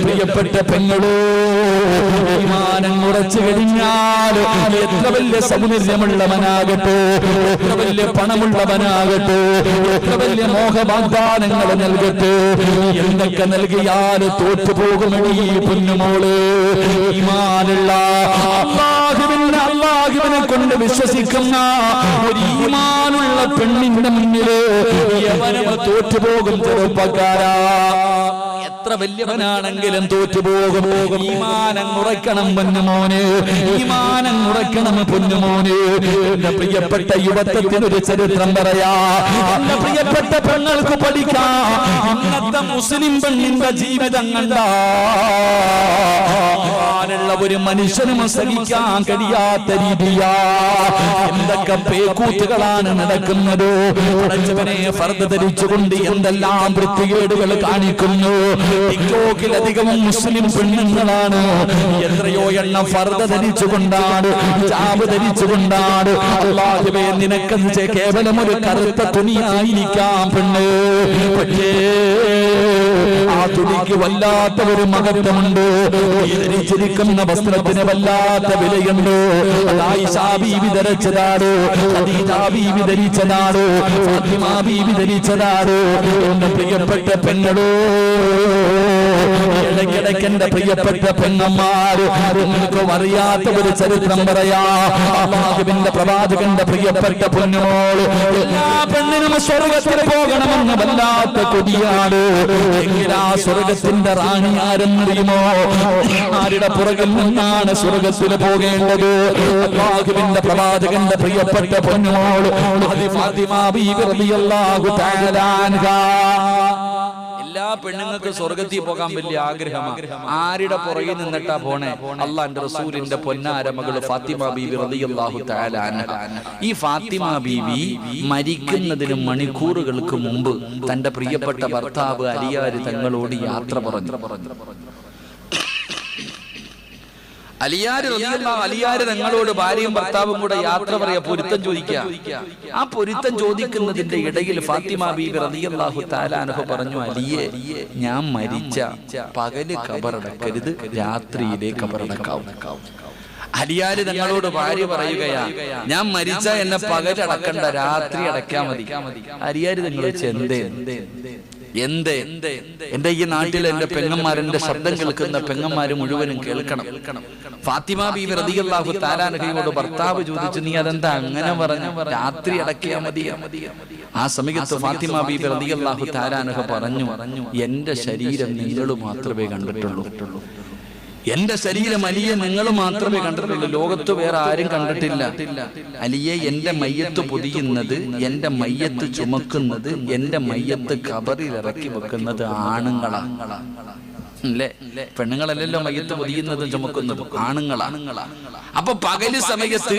പ്രിയപ്പെട്ട പെങ്ങളോ, ഈമാനം ഉറച്ചു കഴിഞ്ഞാൽ എത്ര വലിയ സൗന്ദര്യമുള്ളവനാകട്ടെ, എത്ര വലിയ പണമുള്ളവനാകട്ടെ, എത്ര വലിയ മോഹവാഗ്ദാനങ്ങൾ നൽകട്ടെ, എന്തൊക്കെ നൽകിയാൽ തോറ്റുപോകുമെടി പൊന്നുമോള്. ഈമാനുള്ള അല്ലാഹുവിനെ കൊണ്ട് വിശ്വസിക്കുന്ന ഒരു ഈമാനുള്ള പെണ്ണിന്റെ മുന്നിൽ യവനം തോറ്റുപോകും. ചെറുപ്പക്കാരാ, എത്ര വലിയവനാണെങ്കിലും തോറ്റുപോകും. ഈമാനം ഉറക്കണം പൊന്നുമോന്, ഈമാനം ഉറക്കണം പൊന്നുമോന്. എന്റെ പ്രിയപ്പെട്ട യുവത്വത്തിനൊരു ചരിത്രം പറയാ, എന്റെ പ്രിയപ്പെട്ട പെങ്ങൾക്ക് പഠിക്കാം. ഇന്നത്തെ മുസ്ലിം പെണ്ണിന്റെ ജീവിതം കണ്ടാ ഒരു മനുഷ്യനും സഹിക്കാൻ കഴിയാത്ത രീതിയാ. എന്തൊക്കെ പേക്കൂത്തുകളാണ് നടക്കുന്നത്. പടച്ചവനെ ഫർദ് ധരിച്ചുകൊണ്ട് എന്തെല്ലാം വൃത്തികേടുകൾ കാണിക്കുന്നു. ടിക്ടോക്കിലധികവും മുസ്ലിം പെണ്ണുങ്ങളാണ്. എത്രയോ എണ്ണം ഫർദ് ധരിച്ചുകൊണ്ടാണ്, ഹിജാബ് ധരിച്ചുകൊണ്ടാണ്. അല്ലാഹുവേ, നിനക്ക് കേവലം ഒരു കറുത്ത തുണിയായിരിക്കാം പെണ്ണ്, പക്ഷേ ആ തുണിക്ക് വല്ലാത്ത ഒരു മഹത്വമുണ്ട്. ധരിച്ചിരിക്കുന്ന വസ്ത്രത്തിന് വല്ലാത്ത വിലയുണ്ട്. ആയിഷാ ബീവി ധരിച്ചതാണ്, ഖദീജ ബീവി ധരിച്ചതാണ്, ഫാത്തിമ ബീവി ധരിച്ചതാണ്. എന്റെ പ്രിയപ്പെട്ട പെങ്ങളോ, ഇടയ്ക്കിടയ്ക്ക് എന്റെ പ്രിയപ്പെട്ട പെങ്ങന്മാര്, നിങ്ങൾക്ക് അറിയാത്ത ഒരു ചരിത്രം പറയാ. അല്ലാഹുവിന്റെ പ്രവാചകന്റെ പ്രിയപ്പെട്ട പൊന്നുമോള്, എല്ലാ പെണ്ണിനും സ്വർഗത്തിൽ പോകണമെന്ന് വല്ലാത്ത കൊതിയാണ്. എങ്കിലാ സ്വർഗത്തിന്റെ റാണി ആരെന്നറിയുമോ? ആരുടെ പുറകിൽ നിന്നാണ് സ്വർഗത്തിൽ പോകേണ്ടത്? അല്ലാഹുവിന്റെ പ്രവാചകന്റെ പ്രിയപ്പെട്ട പൊന്നുമോള് ഫാത്തിമ ബീവി റളിയല്ലാഹു തആല അൻഹാ. എല്ലാ പെണ്ണുങ്ങൾക്ക് സ്വർഗത്തിൽ പോകാൻ വലിയ ആഗ്രഹമാണ്. ആരുടെ പുറകിൽ നിന്നിട്ടാ പോണേ? അള്ളാന്റെ റസൂലിന്റെ പൊന്നാര മകള് ഫാത്തിമ ബീവി റളിയല്ലാഹു തആല അൻഹ. ഈ ഫാത്തിമ ബീവി മരിക്കുന്നതിന് മണിക്കൂറുകൾക്ക് മുമ്പ് തന്റെ പ്രിയപ്പെട്ട ഭർത്താവ് അലിയാര് തങ്ങളോട് യാത്ര പറഞ്ഞു. അലിയാര് തങ്ങളോട് ഭാര്യയും ഭർത്താവും കൂടെ യാത്ര പറയാ, പൊരുത്തം ചോദിക്കുക. ആ പൊരുത്തം ചോദിക്കുന്നതിന്റെ ഇടയിൽ ഫാത്തിമ ബീബി റളിയല്ലാഹു തആല അൻഹ പറഞ്ഞു, അലിയെ, ഞാൻ മരിച്ച പകല് ഖബറടക്കരുത്, രാത്രിയിലെ ഖബറടക്കാവും. അലിയാര് തങ്ങളോട് ഭാര്യ പറയുകയാ, ഞാൻ മരിച്ച എന്നെ പകലടക്കണ്ട, രാത്രി അടയ്ക്കാ മതി. അലിയാര് തങ്ങൾ എന്തേ എന്റെ ഈ നാട്ടിൽ എന്റെ പെങ്ങന്മാരെന്റെ ശബ്ദം കേൾക്കുന്ന പെങ്ങന്മാര് മുഴുവനും കേൾക്കണം. ഫാത്തിമ ബീവി റളിയല്ലാഹു തആല അൻഹയോട് ഭർത്താവ് ചോദിച്ചു, നീ അതെന്താ അങ്ങനെ പറഞ്ഞു? രാത്രി അടക്കിയാ മതി. ആ സമയത്ത് ഫാത്തിമ ബീവി റളിയല്ലാഹു തആല അൻഹ പറഞ്ഞു, എന്റെ ശരീരം നിങ്ങൾ മാത്രമേ കണ്ടിട്ടുള്ളൂ. എന്റെ ശരീരം അലിയെ നിങ്ങൾ മാത്രമേ കണ്ടിട്ടുള്ളൂ, ലോകത്ത് വേറെ ആരും കണ്ടിട്ടില്ല. അലിയെ, എന്റെ മയ്യത്ത് പൊതിയുന്നത്, എന്റെ മയ്യത്ത് ചുമക്കുന്നത്, എന്റെ മയ്യത്ത് ഖബറിൽ ഇറക്കി വെക്കുന്നത് ആണുങ്ങളാണ്. അല്ലേ? പെണ്ണുങ്ങളല്ലല്ലോ മയ്യത്ത് പൊതിയുന്നതും ചുമക്കുന്നതും, ആണുങ്ങളാണ്. അപ്പൊ പകല് സമയത്ത്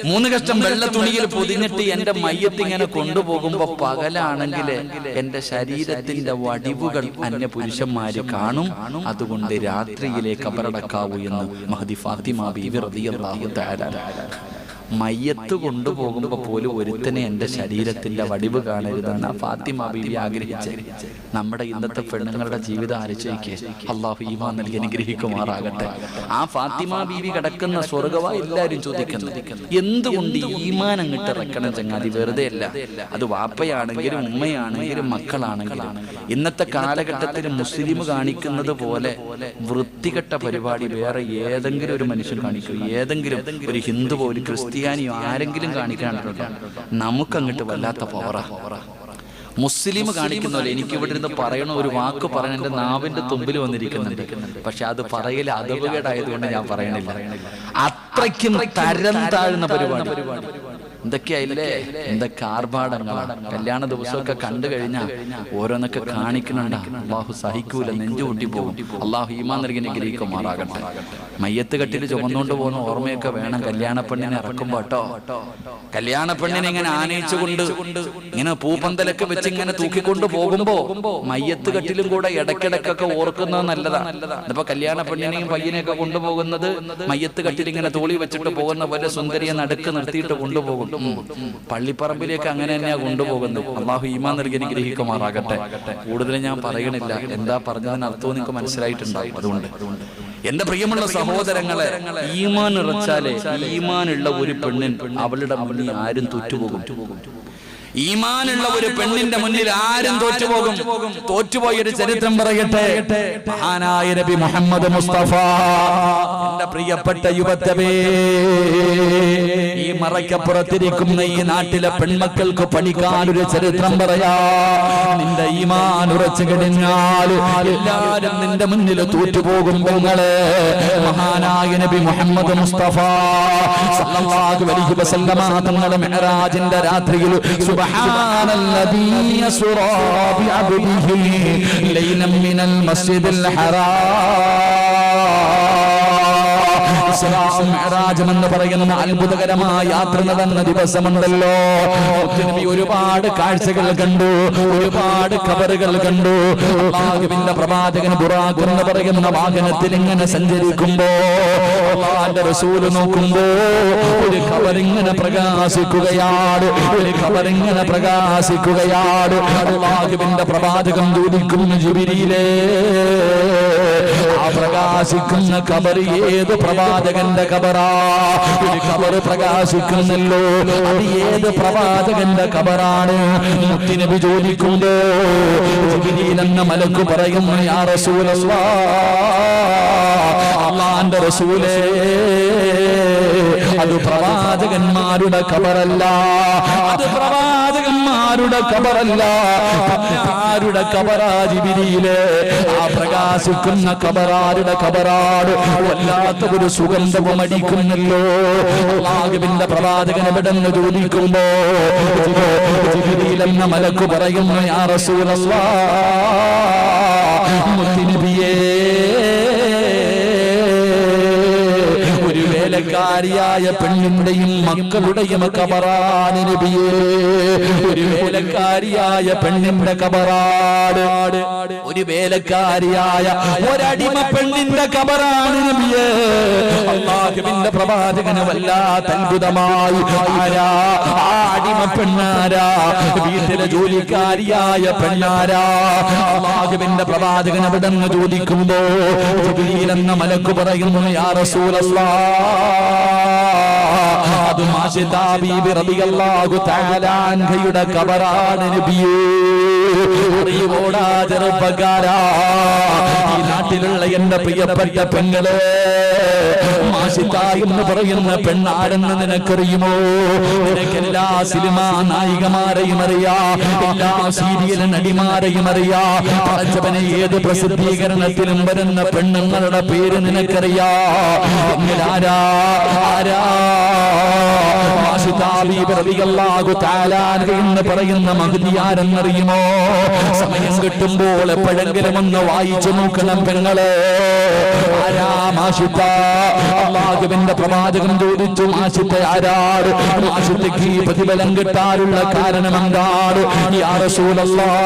3 കഷ്ടം വെള്ള തുണിയിൽ പൊതിഞ്ഞിട്ട് എന്റെ മയ്യത്ത് ഇങ്ങനെ കൊണ്ടുപോകുമ്പോ പകലാണെങ്കിൽ എന്റെ ശരീരത്തിന്റെ വടിവുകൾ അന്യ പുരുഷന്മാര് കാണും. അതുകൊണ്ട് രാത്രിയിലെ ഖബറടക്കാവൂ എന്ന് മഹദി ഫാത്തിമ ബീവി റളിയല്ലാഹു തആല. മയ്യത്ത് കൊണ്ടുപോകുമ്പോ പോലും ഒരുത്തനെ എന്റെ ശരീരത്തിന്റെ വടിവ് കാണരുതാണ് ഫാത്തിമ ബീവി ആഗ്രഹിച്ചത്. നമ്മുടെ ഇന്നത്തെ പെണ്ണുങ്ങളുടെ ജീവിതം ആലോചിക്കേ. അള്ളാഹു ഈമാൻ നൽകി അനുഗ്രഹിക്കുമാറാകട്ടെ. ആ ഫാത്തിമ ബീവി കിടക്കുന്ന സ്വർഗവാ എല്ലാരും ചോദിക്കുന്നത്. എന്തുകൊണ്ട് ഈമാൻ അങ്ങോട്ട് ഇറക്കണം ചങ്ങാതി? വെറുതെ അല്ല. അത് വാപ്പയാണെങ്കിലും ഉമ്മയാണെങ്കിലും മക്കളാണെങ്കിലും. ഇന്നത്തെ കാലഘട്ടത്തിൽ മുസ്ലിം കാണിക്കുന്നത് പോലെ വൃത്തികെട്ട പരിപാടി വേറെ ഏതെങ്കിലും ഒരു മനുഷ്യൻ കാണിക്കും? ഏതെങ്കിലും ഒരു ഹിന്ദുവോ ഒരു ക്രിസ്ത്യാനിയോ ആരെങ്കിലും കാണിക്കാനുണ്ടോ? നമുക്കങ്ങോട്ട് വല്ലാത്ത പവറാ. മുസ്ലിം കാണിക്കുന്ന പോലെ എനിക്ക് ഇവിടെ ഇരുന്ന് പറയണ ഒരു വാക്ക് പറയാൻ എന്റെ നാവിന്റെ തുമ്പിൽ വന്നിരിക്കുന്നുണ്ട്. പക്ഷെ അത് പറയൽ അധപകേടായതുകൊണ്ട് ഞാൻ പറയണില്ല. അത്രയ്ക്കും തരം താഴ്ന്ന പരിപാടി. എന്തൊക്കെയായില്ലേ, എന്തൊക്കെ ആർഭാടങ്ങളാണ്. കല്യാണ ദിവസമൊക്കെ കണ്ടു കഴിഞ്ഞാൽ ഓരോന്നൊക്കെ കാണിക്കണുണ്ട. അള്ളാഹു സഹിക്കൂല, നെഞ്ചു കൂട്ടി പോകും. അള്ളാഹു ഈമാൻ നൽകി അനുഗ്രഹിക്കുമാറാകട്ടെ. മയ്യത്ത് കെട്ടിൽ ചുമന്നുകൊണ്ട് പോകുന്ന ഓർമ്മയൊക്കെ വേണം കല്യാണ പെണ്ണിനെ ഇറക്കുമ്പോ കേട്ടോ. കല്യാണ പെണ്ണിനെ ഇങ്ങനെ ആനയിച്ചുകൊണ്ട് ഇങ്ങനെ പൂപ്പന്തലൊക്കെ വെച്ച് ഇങ്ങനെ തൂക്കിക്കൊണ്ട് പോകുമ്പോ മയ്യത്ത് കെട്ടിലും കൂടെ ഇടയ്ക്കിടയ്ക്കൊക്കെ ഓർക്കുന്നത് നല്ലതാണ്. ഇപ്പൊ കല്യാണ പെണ്ണിനെയും പയ്യനെയൊക്കെ കൊണ്ടുപോകുന്നത് മയ്യത്ത് കെട്ടിൽ ഇങ്ങനെ തോളി വെച്ചിട്ട് പോകുന്ന പോലെ സുന്ദരിയെ നടുക്ക് നിർത്തിയിട്ട് കൊണ്ടുപോകും. പള്ളിപ്പറമ്പിലേക്ക് അങ്ങനെ തന്നെയാ കൊണ്ടുപോകുന്നത്. അള്ളാഹു ഈമാൻ നൽകി അനുഗ്രഹിക്കുമാറാകട്ടെ. കൂടുതൽ ഞാൻ പറയണില്ല, എന്താ പറഞ്ഞതിന് അർത്ഥവും നിങ്ങൾക്ക് മനസ്സിലായിട്ടുണ്ടാവും. അതുകൊണ്ട് എന്റെ പ്രിയമുള്ള സഹോദരങ്ങളെ, ഈമാൻ നിറച്ചാലേ ഈമാനുള്ള ഒരു പെണ്ണിൻ അവളുടെ മുന്നിൽ ആരും തോറ്റുപോകും. ഈമാനുള്ള ഒരു പെണ്ണിന്റെ മുന്നിൽ ആരും തോറ്റുപോകും. തോറ്റുപോയൊരു ചരിത്രം പറയട്ടെ. മഹാനായ നബി മുഹമ്മദ് മുസ്തഫ, എന്റെ പ്രിയപ്പെട്ട യുവതവേ, ഈ മറക്കപ്പുറത്തിരിക്കുന്ന ഈ നാട്ടിലെ പെൺമക്കൾക്ക് പഠിക്കാനൊരു ചരിത്രം പറയാ. നിന്റെ ഈമാൻ ഉറച്ചു കഴിഞ്ഞാൽ എല്ലാരും നിന്റെ മുന്നിൽ തോറ്റുപോകും. പെങ്ങളെ, മഹാനായ നബി മുഹമ്മദ് മുസ്തഫ സല്ലല്ലാഹു അലൈഹി വസല്ലമ തങ്ങളുടെ മിഅ്റാജിന്റെ രാത്രിയിൽ സുബ്ഹാനല്ലദീ യസ്റാ ബിഅബ്ദിഹി ലൈലൻ മിനൽ മസ്ജിദിൽ ഹറാം. മിഅ്റാജ് എന്ന് പറയുന്ന അത്ഭുതകരമായ യാത്ര നടന്ന ദിവസമുണ്ടല്ലോ. നബി ഒരുപാട് കാഴ്ചകൾ കണ്ടു, ഒരുപാട് ഖബറുകൾ കണ്ടു. അല്ലാഹുവിന്റെ പ്രവാചകൻ ബുറാഖ് എന്ന് പറയുന്ന വാഹനത്തിൽ ഇങ്ങനെ സഞ്ചരിക്കുമ്പോ അല്ലാഹുവിന്റെ റസൂൽ നോക്കുമ്പോ ഒരു ഖബർ ഇങ്ങനെ പ്രകാശിക്കുകയാണ്, ഒരു ഖബർ ഇങ്ങനെ പ്രകാശിക്കുകയാണ്. അല്ലാഹുവിന്റെ പ്രവാചകൻ ചോദിക്കുന്നു, ജിബ്രീലേ, ആ പ്രകാശിക്കുന്ന ഖബർ ഏത് പ്രവാചകന്റെ ഖബറാ? ഒരു ഖബർ പ്രകാശിക്കുന്നല്ലോ, അത് ഏത് പ്രവാചകന്റെ ഖബറാണ്? മുത്തുനബി ചോദിക്കുമ്പോ ജിബ്രീൽ എന്ന മലക്ക് പറയുന്നു, യാ റസൂലല്ലാഹ്, അല്ലാഹുവിന്റെ റസൂലേ, അത് പ്രവാചകന്മാരുടെ ഖബറല്ല, അത് പ്രവാചകന്മാരുടെ ഖബറല്ല. ആരുടെ ഖബറാ ജിബ്രീലേ? ആ പ്രകാശിക്കുന്ന ഖബറാരുടെ ഖബറാണ്. വല്ലാത്ത ഒരു സുഗന്ധവും അടിക്കുന്നല്ലോ. അല്ലാഹുവിന്റെ പ്രവാചകൻ എവിടെന്ന് ചോദിക്കുമ്പോ ജിബ്രീൽ എന്ന മലക്ക് പറയുന്നു, യാ റസൂലല്ലാഹ്, മുത്തുനബിയേ, ഒരു വേലക്കാരിയായ പെണ്ണിന്റെയും മക്കളുടെയും ഖബറാണ് നബിയേ. ഒരു വേലക്കാരിയായ പെണ്ണിന്റെ ഖബറാണ്, ഒരു വേലക്കാരിയായ ഒരടിമ പെണ്ണിന്റെ ഖബറാണ് നബിയേ. അല്ലാഹുവിന്റെ പ്രവാചകന് വല്ലാത്ത അത്ഭുതമായി. ആരാ ആ അടിമ പെണ്ണാരാ? വീട്ടിലെ ജോലിക്കാരിയായ പെണ്ണാരാ? അല്ലാഹുവിന്റെ പ്രവാചകൻ എവിടെന്ന് ചോദിക്കുമ്പോ ജിബ്രീൽ എന്ന മലക്ക് പറയുന്നു, യാ റസൂലല്ലാഹ്, അത് മാഷിദാ ബീബി റളിയല്ലാഹു തആല അൻഹയുടെ ഖബറാണ് നബിയേ. അറിയുവോടാ ചെറുപ്പക്കാരാ, ഈ നാട്ടിലുള്ള എന്റെ പ്രിയപ്പെട്ട പെങ്ങളെ, മാഷിദാ എന്ന് പറയുന്ന പെണ്ണാരെന്ന് നിനക്കറിയുമോ? നിനക്കെല്ലാ സിനിമാ നായികമാരെയും അറിയാ, എല്ലാ സീരിയൽ നടിമാരെയും അറിയാ. പടച്ചവനെ, ഏത് പ്രസിദ്ധീകരണത്തിലും വരുന്ന പെണ്ണുങ്ങളുടെ പേര് നിനക്കറിയാ. ആരാ ആരാ? മാഷിദാ ബീബി റളിയല്ലാഹു തആല എന്ന് പറയുന്ന മഹ്ദി ആരെന്നറിയുമോ? സമയം കിട്ടുമ്പോൾ എപ്പോഴെങ്കിലും ഒന്ന് വായിച്ചു നോക്കണം പെങ്ങളെ. ആരാ മാഷിദാ? അല്ലാഹുവിന്റെ പ്രവാചകൻ ചോദിച്ചു, മാഷിദ ആരാണ്? മാഷിദയ്ക്ക് ഈ പ്രതിഫലം കിട്ടാനുള്ള കാരണം എന്താണ്? യാ റസൂലല്ലാഹ്,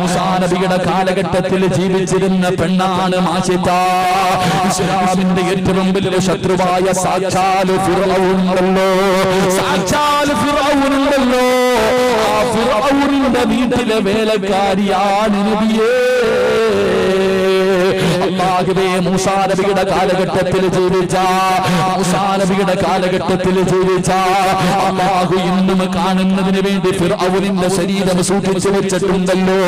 മൂസാ നബിയുടെ കാലഘട്ടത്തിൽ ജീവിച്ചിരുന്ന പെണ്ണാണ് മാഷിദ. ഇസ്ലാമിന്റെ ഏറ്റവും വലിയ ശത്രുവായ സാക്ഷാൽ ഫിർഔനുണ്ടല്ലോ, സാക്ഷാൽ ഫിർഔനുണ്ടല്ലോ, ആ ഫിർഔനിന്റെ വീട്ടിലെ വേലക്കാരിയാണ് നബിയേ. അല്ലാഹുവേ, മൂസാ നബിയുടെ കാലഘട്ടത്തിൽ ജീവിച്ച, മൂസാ നബിയുടെ കാലഘട്ടത്തിൽ ജീവിച്ച അല്ലാഹു ഇന്നും കാണുന്നതിന് വേണ്ടി ഫിർഔനിന്റെ ശരീരം സൂക്ഷിച്ചു വെച്ചിട്ടുണ്ടല്ലോ.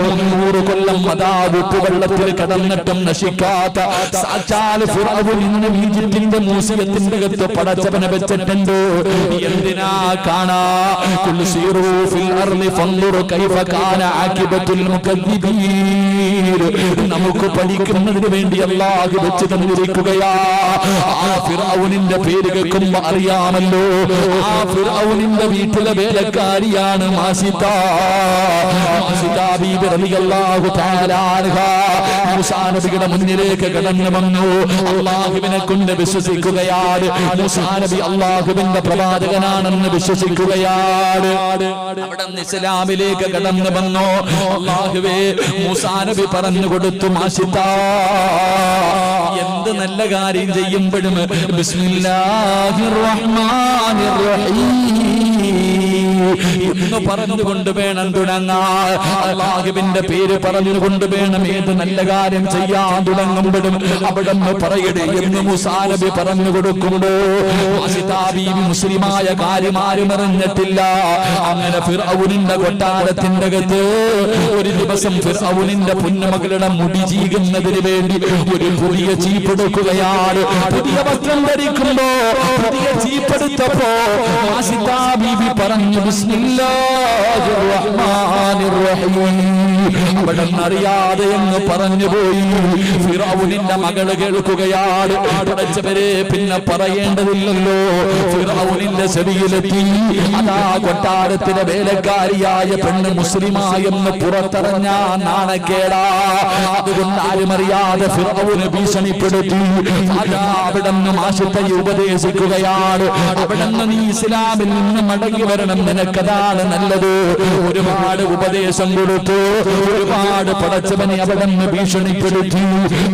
300 കൊല്ലം അതാ ഉപ്പുവെള്ളത്തിൽ കടന്നിട്ടും നശിക്കാത്ത സാക്ഷാൽ ഫിർഔൻ ഇന്നും ഈജിപ്തിന്റെ മ്യൂസിയത്തിന്റെ അകത്ത് പടച്ചവനെ വെച്ചിട്ടുണ്ട്. എന്തിനാ കാണാ? ഖുൽ സീറൂ ഫിൽ അർളി ഫൻദുറു കൈഫ കാന ആഖിബത്തുൽ മുകദ്ദിബീൻ. നമുക്ക് പഠിക്കുന്നതിന് വേണ്ടി അല്ലാഹു വെച്ച് തന്നിരിക്കുകയാ. ആ ഫിർഔനിന്റെ പേര് കേൾക്കുമ്പോൾ അറിയാമല്ലോ, ആ ഫിർഔനിന്റെ വീട്ടിലെ വേലക്കാരിയാണ് മാഷിദാ. മാഷിദാ ബീബി റളിയല്ലാഹു തആല അൻഹാ മൂസാ നബിയുടെ മുന്നിലേക്ക് കടന്നു വന്നു. അല്ലാഹുവിനെ കൊണ്ട് വിശ്വസിക്കുകയാണ്. മൂസാ നബി അല്ലാഹുവിന്റെ പ്രവാചകനാണെന്ന് വിശ്വസിക്കുകയാണ്. അവിടെ ഇസ്ലാമിലേക്ക് കടന്നു വന്നു. അല്ലാഹുവേ, മൂസാ നബി പറഞ്ഞു കൊടുത്തു, മാഷിദാ എന്ത് നല്ല കാര്യം ചെയ്യുമ്പോഴും ബിസ്മില്ലാഹിർ റഹ്മാനിർ റഹീം എന്ന് പറഞ്ഞുകൊണ്ട് വേണം തുടങ്ങാൻ. അല്ലാഹുവിന്റെ പേര് പറഞ്ഞുകൊണ്ട് വേണം ഏത് നല്ല കാര്യം ചെയ്യാൻ തുടങ്ങുമ്പോഴും അവിടെ പറയടേ എന്ന് മൂസാ നബി പറഞ്ഞു കൊടുക്കുമ്പോ മുസ്ലിമായ കാര്യം ആരും അറിഞ്ഞിട്ടില്ല. അങ്ങനെ ഫിർഔനിന്റെ കൊട്ടാരത്തിന്റെ അകത്ത് ഒരു ദിവസം ഫിർഔനിന്റെ പൊന്നുമകളുടെ മുടി ചീകുന്നതിന് വേണ്ടി ഒരു പുതിയ ചീപ്പെടുക്കുകയാണ്. പുതിയ വസ്ത്രം ധരിക്കുമ്പോ പുതിയ ചീപ്പെടുത്തപ്പോ ആസിതാ ബീബി പറഞ്ഞു ബിസ്മില്ലാഹിർ റഹ്മാനിർ റഹീം. അവിടെ അറിയാതെ എന്ന് പറഞ്ഞു പോയി. ഫിർഔനിന്റെ മകള് കേൾക്കുകയാണ്. പഠിച്ചവരെ പിന്നെ പറയേണ്ടതില്ലല്ലോ. ഫിർഔനിന്റെ ചെവിയിലെത്തി. അതാ കൊട്ടാരത്തിലെ വേലക്കാരിയായ പെണ്ണ് മുസ്ലിമായെന്ന് പുറത്തിറഞ്ഞ നാണക്കേടാ. അതുകൊണ്ട് ആരും അറിയാതെ ഫിർഔനെ ഭീഷണിപ്പെടുത്തി. അതാ അവിടെ നിന്ന് മാഷിത്തയെ ഉപദേശിക്കുകയാണ്. അവിടെ നിന്ന് നീ ഇസ്ലാമിൽ നിന്ന് മടങ്ങി വരണം, നിനക്കതാണ് നല്ലത്. ഒരുപാട് ഉപദേശം കൊടുത്തു. ഒരുപാട് പടച്ചവനെ അവിടെ നിന്ന് ഭീഷണിപ്പെടുത്തി.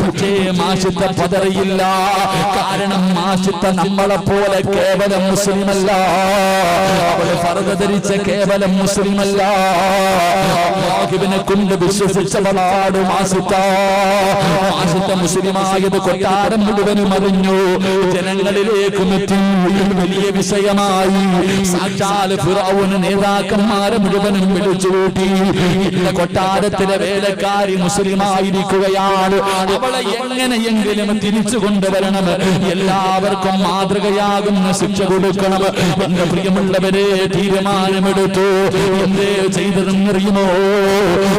പക്ഷേ മാഷിത്ത പതറിയില്ല. കാരണം മാഷിത്ത നമ്മളെ പോലെ കേവലം മുസ്ലിമല്ല. അവള് ഫർദ ധരിച്ച കേവലം മുസ്ലിമല്ല. അല്ലാഹുവിനെ കൊണ്ട് വിശ്വസിച്ചവളാണ് മാഷിത്ത. മാഷിത്ത മുസ്ലിമായത് കൊട്ടാരം മുഴുവനും അറിഞ്ഞു. ജനങ്ങളിലേക്കും എത്തി. വലിയ വിഷയമായി. സാക്ഷാൽ ഫിർഔന് നേതാക്കന്മാരെ മുഴുവനും വിളിച്ചുകൂട്ടി. ഇന്ന കൊട്ടാരത്തിലെ വേലക്കാരി മുസ്ലിമായിരിക്കുകയാണ്. അവളെ എങ്ങനെയെങ്കിലും തിരിച്ചു കൊണ്ടുവരണം. എല്ലാവർക്കും മാതൃകയാകുന്ന ശിക്ഷ കൊടുക്കണം. എന്റെ പ്രിയമുള്ളവരെ തീരുമാനമെടുത്തു. എന്തേ ചെയ്തതെന്നറിയുമോ?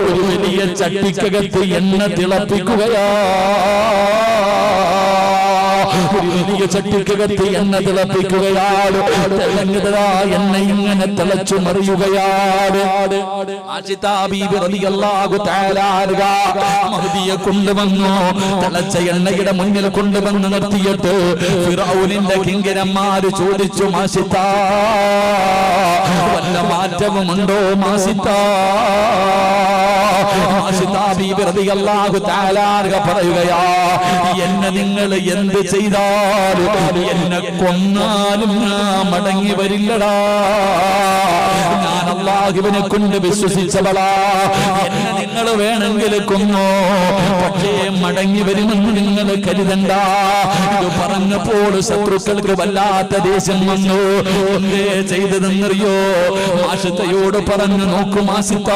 ഒരു വലിയ ചട്ടിക്കകത്ത് എണ്ണ തിളപ്പിക്കുകയാ. ഒരു വലിയ ചട്ടിക്കകത്ത് എണ്ണ തിളപ്പിക്കുകയാണ്. എണ്ണ ഇങ്ങനെ തിളച്ചു മറിയുകയാണ്. മഹ്ദിയെ കൊണ്ടുവന്നു. തിളച്ച എണ്ണയുടെ മുന്നിൽ കൊണ്ടുവന്ന് നിർത്തിയിട്ട് ഫിർഔനിന്റെ കിങ്കരന്മാര് ചോദിച്ചു, മാസിത്ത വല്ല മാറ്റവുമുണ്ടോ മാസിത്ത? പറയുകയാ, എന്നെ നിങ്ങൾ എന്ത് ചെയ്താലും എന്നെ കൊന്നാലും ഞാൻ മടങ്ങി വരില്ലടാ. ഞാൻ അല്ലാഹുവിനെ കൊണ്ട് വിശ്വസിച്ചവളാ. എന്നെ നിങ്ങൾ വേണമെങ്കിൽ കൊന്നോ, പക്ഷേ മടങ്ങി വരുമെന്ന് നിങ്ങൾ കരുതണ്ട. ഇത് പറഞ്ഞപ്പോൾ ശത്രുക്കൾക്ക് വല്ലാത്ത ദേഷ്യം വന്നു. എന്തേ ചെയ്തതെന്നറിയോ? ആശിത്തയോട് പറഞ്ഞു, നോക്കും ആശിത്ത,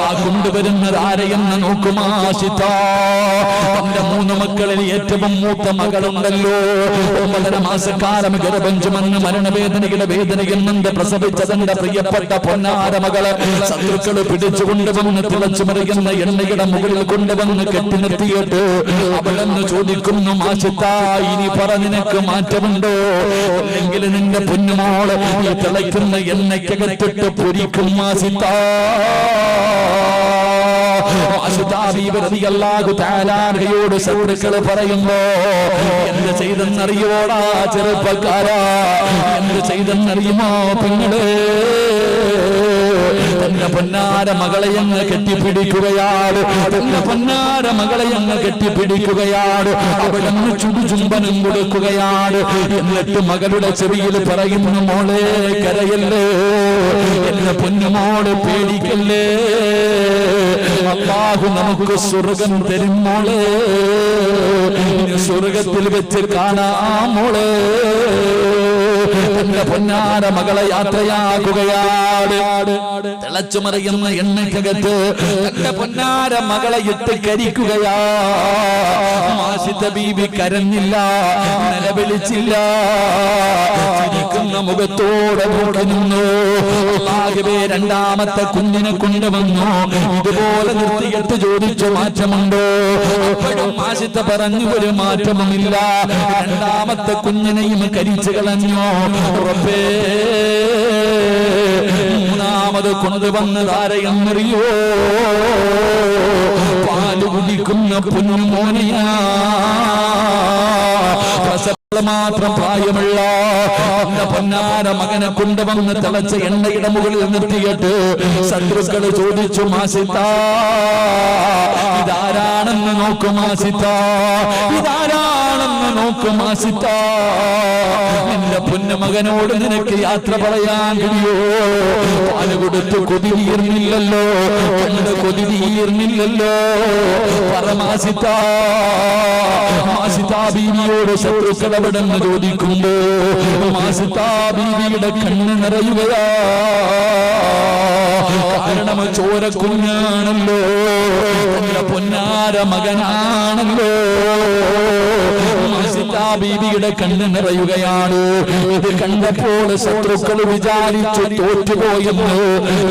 ആ കൊണ്ടുവരുന്നത് ആരെയെന്ന് നോക്കും ആശിത്ത. തന്റെ 3 മക്കളിൽ ഏറ്റവും മൂത്ത മകളുണ്ടല്ലോ, 9 മാസക്കാലം ഗർഭം ചുമന്ന് മരണവേദനയുടെ വേദനയിൽ നിന്ന് പ്രസവിച്ച തന്റെ പ്രിയപ്പെട്ട പൊന്നാര മകള് ശത്രുക്കള് പിടിച്ചുകൊണ്ടുവന്ന് തിളച്ചു മറിയുന്ന എണ്ണയുടെ മുകളിൽ കൊണ്ടുവന്ന് കെട്ടി നിർത്തിയിട്ട് അവളെന്ന് ചോദിക്കുന്നു, മാഷിത്ത, ഇനി പറ, നിനക്ക് മാറ്റമുണ്ടോ? അല്ലെങ്കിൽ നിന്റെ പൊന്നുമോള് ഈ തിളയ്ക്കുന്ന എണ്ണയ്ക്കകത്തിട്ട് പൊരിക്കും മാഷിത്ത. ോട് ശത്രുക്കള് പറയുമ്പോ, എന്ത് ചെയ്തെന്നറിയോടാ ചെറുപ്പക്കാരാ? എന്ത് ചെയ്തെന്നറിയുമോ പെങ്ങളെ? തന്റെ പൊന്നാര മകളെ അങ്ങ് കെട്ടിപ്പിടിക്കുകയാണ്. തന്റെ പൊന്നാര മകളെ അങ്ങ് കെട്ടിപ്പിടിക്കുകയാണ്. അവിടെ നിന്ന് ചുടുചുംബനം കൊടുക്കുകയാണ്. എന്നിട്ട് മകളുടെ ചെവിയിൽ പറയുന്നു, മോളെ കരയല്ലേ, എന്റെ പൊന്നുമോള് പേടിക്കല്ലേ, അല്ലാഹു നമുക്ക് സ്വർഗം തരും മോളെ, സ്വർഗത്തിൽ വെച്ച് കാണാം മോളെ. തന്റെ പൊന്നാര മകളെ യാത്രയാക്കുകയാണ്. തിളച്ചുമറിയുന്ന എണ്ണയ്ക്കകത്ത് തന്റെ പൊന്നാര മകളെ ഇട്ട് കരിക്കുകയാ. മാഷിത്ത ബീബി കരഞ്ഞില്ല, നിലവിളിച്ചില്ല, ചിരിക്കുന്ന മുഖത്തോടെ നോക്കി നിന്നു. ആകെ രണ്ടാമത്തെ കുഞ്ഞിനെ കൊണ്ടുവന്നു. ഇതുപോലെ നിർത്തിയിട്ട് ചോദിച്ചു, മാറ്റമുണ്ടോ? അപ്പോഴും മാഷിത്ത പറഞ്ഞു, ഒരു മാറ്റവുമില്ല. രണ്ടാമത്തെ കുഞ്ഞിനെയും കരിച്ചു കളഞ്ഞു. ഉറപ്പേ, മൂന്നാമത് കൊണ്ടുവന്നതാരെയെന്നറിയോ? പാല് കുടിക്കുന്ന പൊന്നുമോനെയാ. മാത്രം പ്രായമുള്ള പൊന്നാര മകനെ കൊണ്ടുവന്ന് തിളച്ച എണ്ണയുടെ മുകളിൽ നിർത്തിയിട്ട് ശത്രുക്കൾ ചോദിച്ചു, മാഷിത്ത, ഇതാരാണെന്ന് നോക്കും ആസിത്ത, ഇതാരാണെന്ന് നോക്കും ആസിത്ത. നിന്റെ പൊന്നുമകനോട് നിനക്ക് യാത്ര പറയാൻ കഴിയോ? പാല് കൊടുത്ത് കൊതി തീർന്നില്ലല്ലോ, കണ്ട് കൊതി തീർന്നില്ലല്ലോ. പരമാസിത്ത മാസിത്ത ബീവിയോട് ശത്രുക്കൾ എവിടെന്ന് ചോദിക്കുമ്പോ മാസിത്ത ബീവിയുടെ കണ്ണ് നിറയുകയാ. കാരണം ചോര കുഞ്ഞാണല്ലോ, പൊന്നാര മകനാണല്ലോ. ബീവിയുടെ കണ്ണ് നിറയുകയാണ്. ഇത് കണ്ടപ്പോൾ ശത്രുക്കൾ വിചാരിച്ചു തോറ്റുപോയെന്ന്.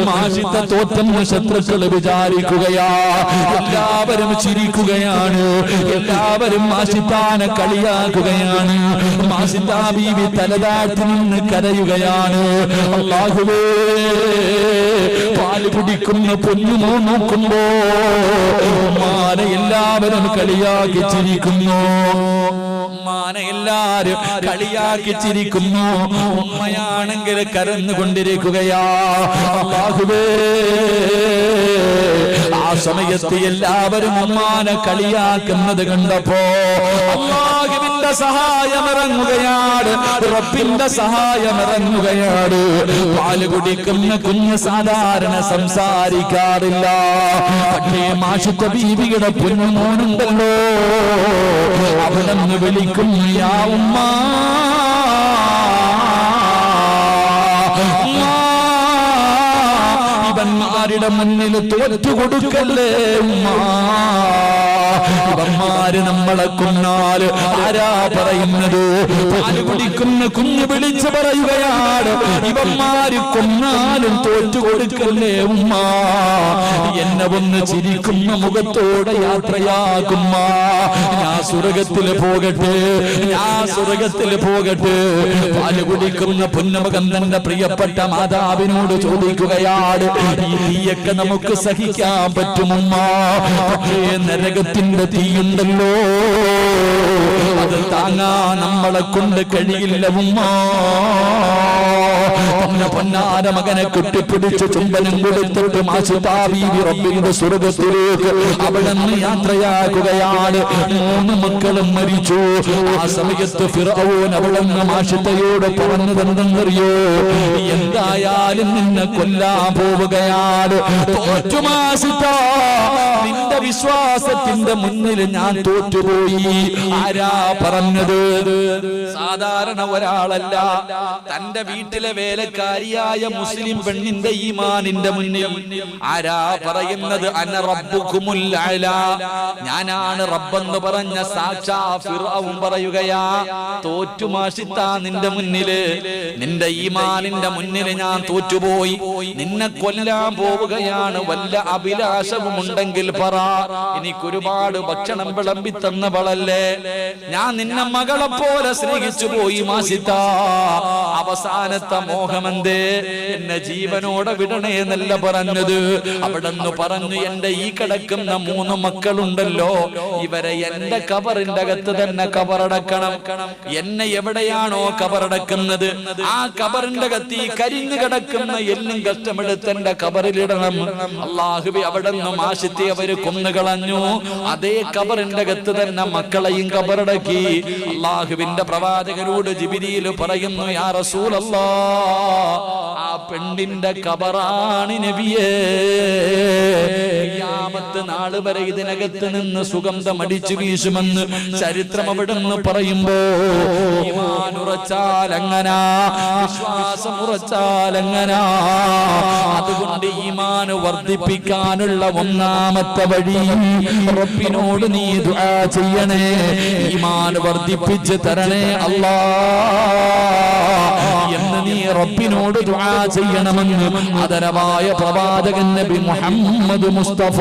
മാഷിത്ത തോറ്റെന്ന് ശത്രുക്കൾ വിചാരിക്കുകയാ. എല്ലാവരും ചിരിക്കുകയാണ്, എല്ലാവരും മാഷിത്താനെ കളിയാക്കുകയാണ്. മാഷിത്ത ബീവി തലതാഴ്ത്തി നിന്ന് കരയുകയാണ്. അല്ലാഹുവേ, പാല് കുടിക്കുന്ന പൊന്നുമോ നോക്കുമ്പോ മാനെ എല്ലാവരും കളിയാക്കി ചിരിക്കുന്നു. ഉമ്മാനെ എല്ലാരും കളിയാക്കി ചിരിക്കുന്നു. ഉമ്മയാണെങ്കിൽ കരന്നുകൊണ്ടിരിക്കുകയാ. അല്ലാഹുവേ, ആ സമയത്ത് എല്ലാവരും ഉമ്മാനെ കളിയാക്കുന്നത് കണ്ടപ്പോ അല്ലാഹുവിന്റെ സഹായം ഇറങ്ങുകയാണ്, റബ്ബിന്റെ സഹായം ഇറങ്ങുകയാണ്. പാല് കുടിക്കുന്ന കുഞ്ഞ് സാധാരണ സംസാരിക്കാറില്ല. പക്ഷേ മാഷിത്ത ബീവിയുടെ പൊന്നുമോനുണ്ടല്ലോ, അവനെന്ന് വിളിക്കും യാ ഉമ്മ. ഇവന്മാരുടെ മുന്നിൽ തോറ്റു കൊടുക്കല്ലേ ഉമ്മ. ഇവന്മാര് നമ്മളെ കൊന്നാൽ ആരാ പറയുന്നത്? പാല് കുടിക്കുന്ന കുഞ്ഞ് വിളിച്ചു പറയുകയാണ്, ഇവന്മാര് കൊന്നാലും തോറ്റു കൊടുക്കല്ലേ ഉമ്മ. എന്നെ ഒന്ന് ചിരിക്കുന്ന മുഖത്തോടെ യാത്രയാക്കുമ്മ. ഞാൻ സ്വർഗത്തില് പോകട്ടെ, ഞാൻ സ്വർഗത്തില് പോകട്ടെ. പാല് കുടിക്കുന്ന പൊന്നുമകൻ തന്റെ പ്രിയപ്പെട്ട മാതാവിനോട് ചോദിക്കുകയാണ്, ഈ തീയൊക്കെ നമുക്ക് സഹിക്കാൻ പറ്റുമുമ്മ, പക്ഷേ നരകത്തിന്റെ തീയുണ്ടല്ലോ, അത് താങ്ങാൻ നമ്മളെ കൊണ്ട് കഴിയില്ല ഉമ്മ. പൊന്നാര മകനെ കെട്ടിപ്പിടിച്ച് ചുംബനം കൊടുത്തിട്ട് മാഷിത്താ ബീവി റബ്ബിന്റെ സ്വർഗത്തിലേക്ക് അവിടെ നിന്ന് യാത്രയാക്കുകയാണ്. 3 മക്കളും മരിച്ചു. ആ സമയത്ത് ഫിർഔൻ അവിടെ നിന്ന് മാഷിത്തയോട് പറഞ്ഞതെന്തെന്നറിയോ? എന്തായാലും നിന്നെ കൊല്ലാൻ പോവുകയാണ്. തോറ്റു മാഷിത്ത, നിന്റെ വിശ്വാസത്തിന്റെ മുന്നിൽ ഞാൻ തോറ്റുപോയി. ആരാ പറഞ്ഞത്? സാധാരണ ഒരാളല്ല, തന്റെ വീട്ടിലെ വേലക്കാരിയായ മുസ്ലിം പെണ്ണിന്റെ ഈമാനിന്റെ മുന്നിൽ ആരാ പറയുന്നത്? അന റബ്ബുകുമുൽ അലാ, ഞാനാണ് റബ്ബെന്ന് പറഞ്ഞ സാക്ഷാ ഫിർഔൻ പറയുകയാ. തോറ്റു മാഷിത്ത, നിന്റെ മുന്നില്, നിന്റെ ഈമാനിന്റെ മുന്നിൽ ഞാൻ തോറ്റുപോയി. നിന്നെ കൊല്ലാൻ പോവുകയാണ്. വല്ല അഭിലാഷവും ഉണ്ടെങ്കിൽ പറ, എനിക്കൊരുപാട് ഭക്ഷണം വിളമ്പി തന്നവളല്ലേ, ഞാൻ നിന്നെ മകളെ പോലെ സ്നേഹിച്ചു പോയി മാഷിത്ത. അവസാനത്തെ മോഹമെന്തേ? എന്നെ ജീവനോടെ വിടണേ എന്നല്ല പറഞ്ഞത്. അവിടെന്ന് പറഞ്ഞു, എന്റെ ഈ കിടക്കുന്ന 3 മക്കളുണ്ടല്ലോ, ഇവരെ എന്റെ കബറിന്റെ അകത്ത് തന്നെ കബറടക്കണം. എന്നെ എവിടെയാണോ കബറടക്കുന്നത്, ആ കബറിന്റെ അകത്ത് ഈ കരിഞ്ഞു കിടക്കുന്ന എല്ലും കഷ്ടമെടുത്ത് എന്റെ കബറിലിടണം. അല്ലാഹുവേ, അവിടെ നിന്ന് മാഷിത്തെ അവര് കൊന്നുകളഞ്ഞു. അതേ കബറിന്റെ അകത്ത് തന്നെ മക്കളെയും കബറടക്കി. അല്ലാഹുവിന്റെ പ്രവാചകരോട് ജിബ്രീൽ പറയുന്നു, യാ റസൂലല്ലാഹ്, ആ പെണ്ണിന്റെ കബറാണ് നബിയേ. ഖിയാമത്ത് നാൾ വരെ ഇതിനകത്ത് നിന്ന് സുഗന്ധം അടിച്ചു വീശുമെന്ന് ചരിത്രം അവിടുന്ന് പറയുമ്പോ, ഈമാൻ ഉറച്ചാൽ എങ്ങനാ, വിശ്വാസം ഉറച്ചാൽ എങ്ങനാ. അതുകൊണ്ട് ഈമാൻ വർദ്ധിപ്പിക്കാനുള്ള ഒന്നാമത്തെ വഴി, റബ്ബിനോട് നീ ദുആ ചെയ്യണേ, ഈമാൻ വർദ്ധിപ്പിച്ച് തരണേ അല്ലാ എന്ന് നീ റബ്ബിനോട് ദുആ ചെയ്യണമെന്ന് ആദരവായ പ്രവാചകൻ നബി മുഹമ്മദ് മുസ്തഫ